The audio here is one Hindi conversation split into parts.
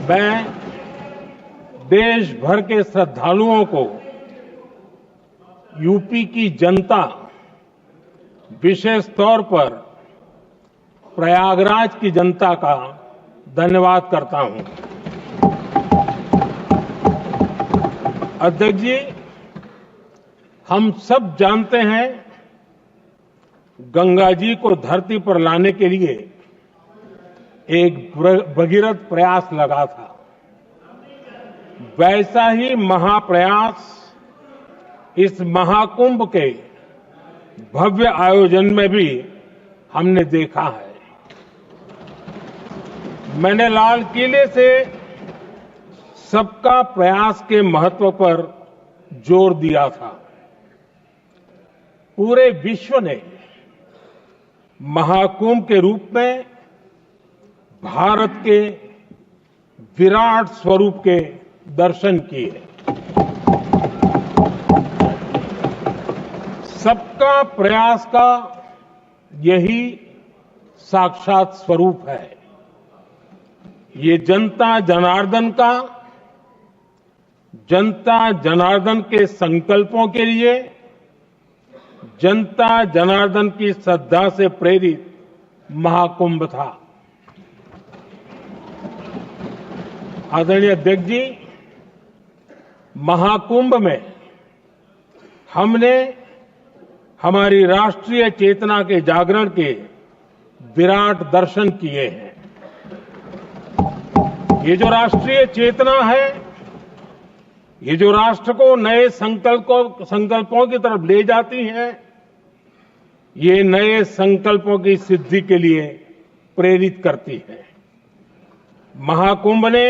मैं देश भर के श्रद्धालुओं को यूपी की जनता, विशेष तौर पर प्रयागराज की जनता का धन्यवाद करता हूं। अध्यक्ष जी, हम सब जानते हैं गंगा जी को धरती पर लाने के लिए एक भगीरथ प्रयास लगा था। वैसा ही महाप्रयास इस महाकुंभ के भव्य आयोजन में भी हमने देखा है। मैंने लाल किले से सबका प्रयास के महत्व पर जोर दिया था। पूरे विश्व ने महाकुंभ के रूप में भारत के विराट स्वरूप के दर्शन किए। सबका प्रयास का यही साक्षात स्वरूप है। ये जनता जनार्दन के संकल्पों के लिए, जनता जनार्दन की श्रद्धा से प्रेरित महाकुंभ था। आदरणीय अध्यक्ष जी, महाकुंभ में हमने हमारी राष्ट्रीय चेतना के जागरण के विराट दर्शन किए हैं। ये जो राष्ट्रीय चेतना है, ये जो राष्ट्र को नए संकल्पों की तरफ ले जाती है, ये नए संकल्पों की सिद्धि के लिए प्रेरित करती है। महाकुंभ ने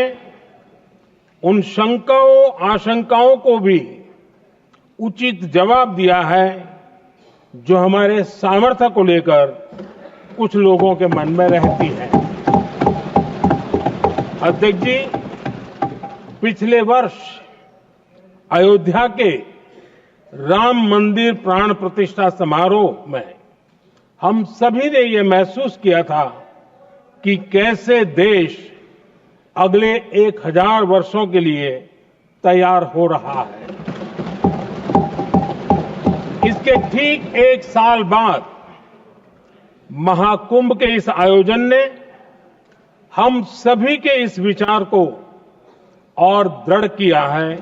उन शंकाओं आशंकाओं को भी उचित जवाब दिया है जो हमारे सामर्थ्य को लेकर कुछ लोगों के मन में रहती है। अध्यक्ष जी, पिछले वर्ष अयोध्या के राम मंदिर प्राण प्रतिष्ठा समारोह में हम सभी ने ये महसूस किया था कि कैसे देश अगले 1000 वर्षों के लिए तैयार हो रहा है। इसके ठीक 1 साल बाद महाकुंभ के इस आयोजन ने हम सभी के इस विचार को और दृढ़ किया है।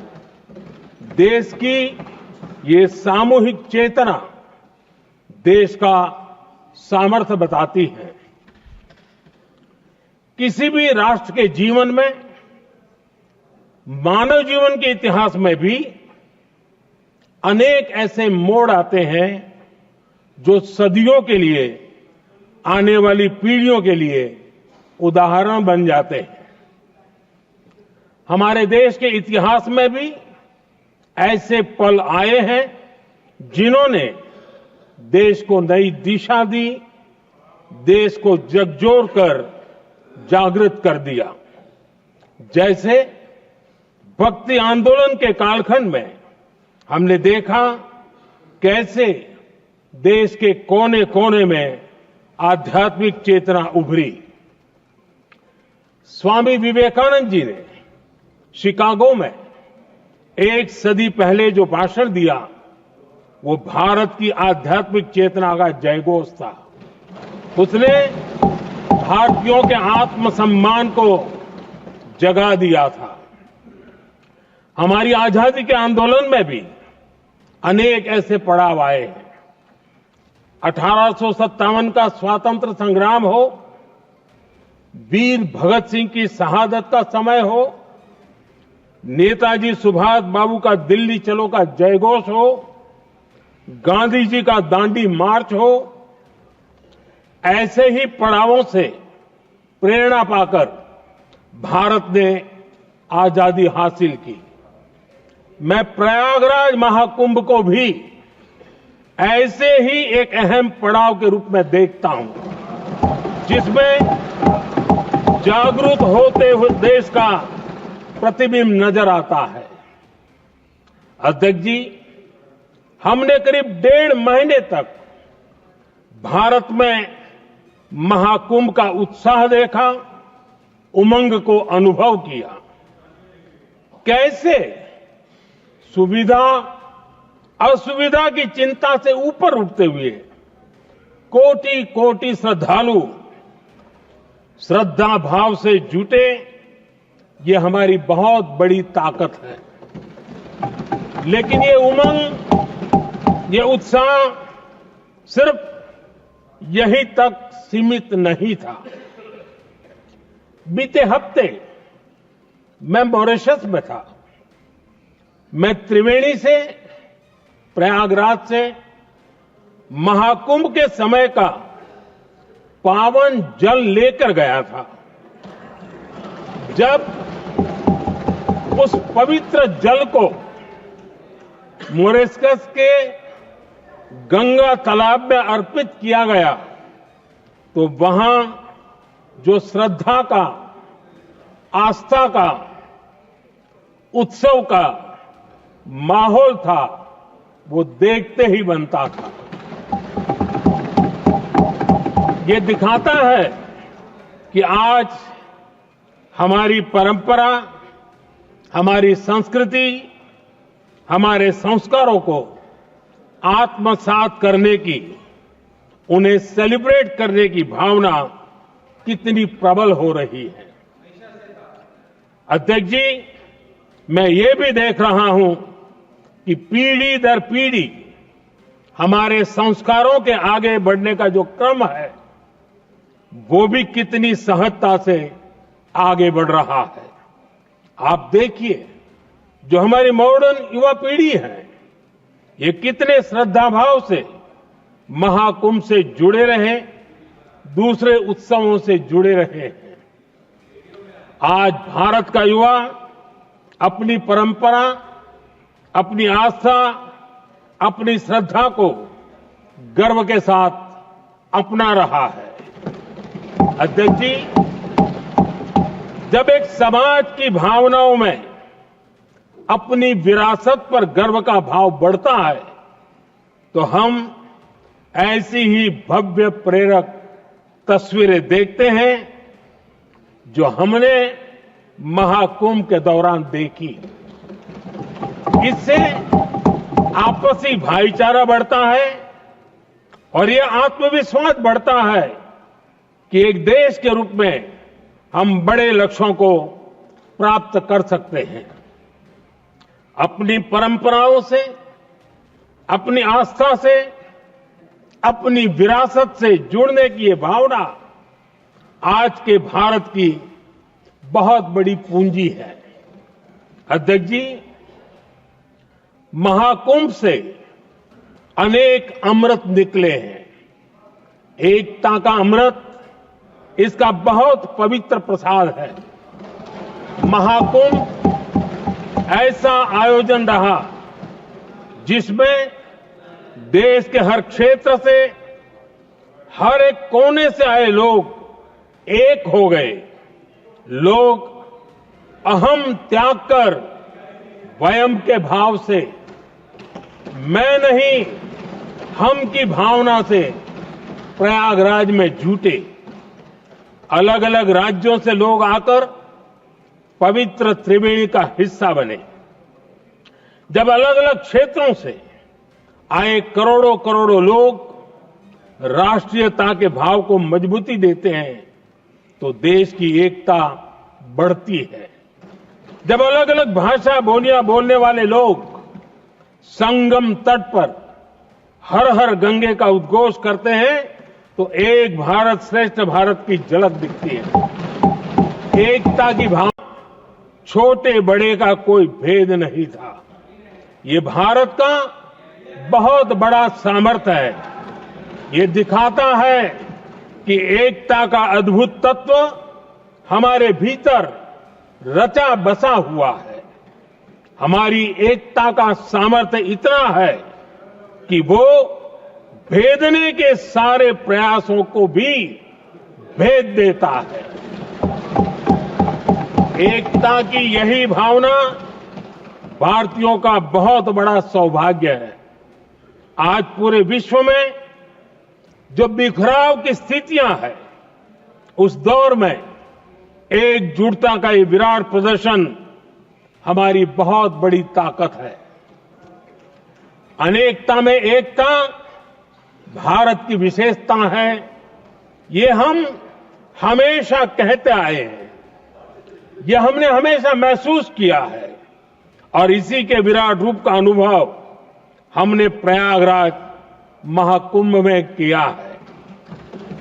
देश की ये सामूहिक चेतना देश का सामर्थ्य बताती है। किसी भी राष्ट्र के जीवन में, मानव जीवन के इतिहास में भी अनेक ऐसे मोड़ आते हैं जो सदियों के लिए, आने वाली पीढ़ियों के लिए उदाहरण बन जाते हैं। हमारे देश के इतिहास में भी ऐसे पल आए हैं जिन्होंने देश को नई दिशा दी, देश को झकझोर कर जागृत कर दिया। जैसे भक्ति आंदोलन के कालखंड में हमने देखा कैसे देश के कोने कोने में आध्यात्मिक चेतना उभरी। स्वामी विवेकानंद जी ने शिकागो में 1 सदी पहले जो भाषण दिया, वो भारत की आध्यात्मिक चेतना का जयघोष था। उसने भारतीयों के आत्मसम्मान को जगा दिया था। हमारी आजादी के आंदोलन में भी अनेक ऐसे पड़ाव आए हैं। 1857 का स्वातंत्र संग्राम हो, वीर भगत सिंह की शहादत का समय हो, नेताजी सुभाष बाबू का दिल्ली चलो का जयघोष हो, गांधी जी का दांडी मार्च हो, ऐसे ही पड़ावों से प्रेरणा पाकर भारत ने आजादी हासिल की। मैं प्रयागराज महाकुंभ को भी ऐसे ही एक अहम पड़ाव के रूप में देखता हूं, जिसमें जागरूक होते हुए देश का प्रतिबिंब नजर आता है। अध्यक्ष जी, हमने करीब 1.5 महीने तक भारत में महाकुंभ का उत्साह देखा, उमंग को अनुभव किया। कैसे सुविधा असुविधा की चिंता से ऊपर उठते हुए कोटि कोटि श्रद्धालु श्रद्धा भाव से जुटे, ये हमारी बहुत बड़ी ताकत है। लेकिन ये उमंग, ये उत्साह सिर्फ यहीं तक सीमित नहीं था। बीते हफ्ते मैं मॉरिशस में था। मैं त्रिवेणी से, प्रयागराज से महाकुंभ के समय का पावन जल लेकर गया था। जब उस पवित्र जल को मॉरिशस के गंगा तालाब में अर्पित किया गया, तो वहां जो श्रद्धा का, आस्था का, उत्सव का माहौल था, वो देखते ही बनता था। ये दिखाता है कि आज हमारी परंपरा, हमारी संस्कृति, हमारे संस्कारों को आत्मसात करने की, उन्हें सेलिब्रेट करने की भावना कितनी प्रबल हो रही है। अध्यक्ष जी, मैं ये भी देख रहा हूं कि पीढ़ी दर पीढ़ी हमारे संस्कारों के आगे बढ़ने का जो क्रम है, वो भी कितनी सहजता से आगे बढ़ रहा है। आप देखिए, जो हमारी मॉडर्न युवा पीढ़ी है, ये कितने श्रद्धा भाव से महाकुंभ से जुड़े रहे, दूसरे उत्सवों से जुड़े रहे हैं। आज भारत का युवा अपनी परंपरा, अपनी आस्था, अपनी श्रद्धा को गर्व के साथ अपना रहा है। अध्यक्ष जी, जब एक समाज की भावनाओं में अपनी विरासत पर गर्व का भाव बढ़ता है, तो हम ऐसी ही भव्य प्रेरक तस्वीरें देखते हैं जो हमने महाकुंभ के दौरान देखी। इससे आपसी भाईचारा बढ़ता है और ये आत्मविश्वास बढ़ता है कि एक देश के रूप में हम बड़े लक्ष्यों को प्राप्त कर सकते हैं। अपनी परंपराओं से, अपनी आस्था से, अपनी विरासत से जुड़ने की ये भावना आज के भारत की बहुत बड़ी पूंजी है। अध्यक्ष जी, महाकुंभ से अनेक अमृत निकले हैं। एकता का अमृत इसका बहुत पवित्र प्रसाद है। महाकुंभ ऐसा आयोजन रहा जिसमें देश के हर क्षेत्र से, हर एक कोने से आए लोग एक हो गए। लोग अहम त्याग कर वयम के भाव से, मैं नहीं हम की भावना से प्रयागराज में जुटे। अलग अलग राज्यों से लोग आकर पवित्र त्रिवेणी का हिस्सा बने। जब अलग अलग क्षेत्रों से आए करोड़ों करोड़ों लोग राष्ट्रीयता के भाव को मजबूती देते हैं, तो देश की एकता बढ़ती है। जब अलग अलग भाषा बोलियां बोलने वाले लोग संगम तट पर हर हर गंगे का उद्घोष करते हैं, तो एक भारत श्रेष्ठ भारत की झलक दिखती है। एकता की भावना, छोटे बड़े का कोई भेद नहीं था। ये भारत का बहुत बड़ा सामर्थ्य है। ये दिखाता है कि एकता का अद्भुत तत्व हमारे भीतर रचा बसा हुआ है। हमारी एकता का सामर्थ्य इतना है कि वो भेदने के सारे प्रयासों को भी भेद देता है। एकता की यही भावना भारतीयों का बहुत बड़ा सौभाग्य है। आज पूरे विश्व में जो बिखराव की स्थितियां हैं, उस दौर में एकजुटता का ये विराट प्रदर्शन हमारी बहुत बड़ी ताकत है। अनेकता में एकता भारत की विशेषता है, ये हम हमेशा कहते आए हैं, ये हमने हमेशा महसूस किया है और इसी के विराट रूप का अनुभव हमने प्रयागराज महाकुंभ में किया है।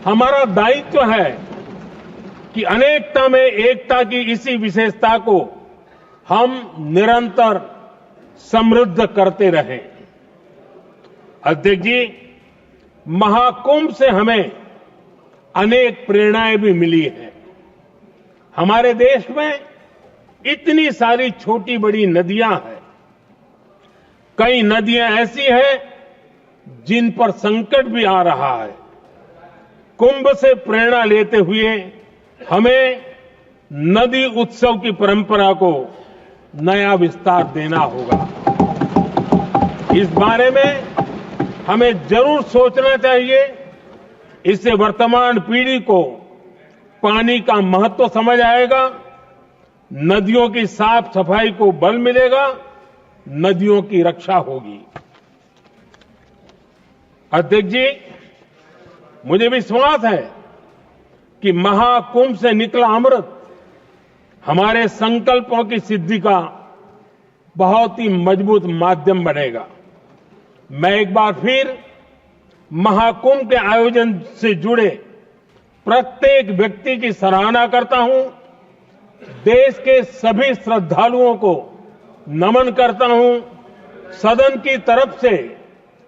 हमारा दायित्व है कि अनेकता में एकता की इसी विशेषता को हम निरंतर समृद्ध करते रहें। अध्यक्ष जी, महाकुंभ से हमें अनेक प्रेरणाएं भी मिली हैं। हमारे देश में इतनी सारी छोटी बड़ी नदियां हैं, कई नदियां ऐसी हैं जिन पर संकट भी आ रहा है। कुंभ से प्रेरणा लेते हुए हमें नदी उत्सव की परंपरा को नया विस्तार देना होगा। इस बारे में हमें जरूर सोचना चाहिए। इससे वर्तमान पीढ़ी को पानी का महत्व समझ आएगा, नदियों की साफ सफाई को बल मिलेगा, नदियों की रक्षा होगी। अध्यक्ष जी, मुझे विश्वास है कि महाकुंभ से निकला अमृत हमारे संकल्पों की सिद्धि का बहुत ही मजबूत माध्यम बनेगा। मैं एक बार फिर महाकुंभ के आयोजन से जुड़े प्रत्येक व्यक्ति की सराहना करता हूं, देश के सभी श्रद्धालुओं को नमन करता हूं, सदन की तरफ से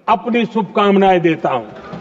अपनी शुभकामनाएं देता हूं।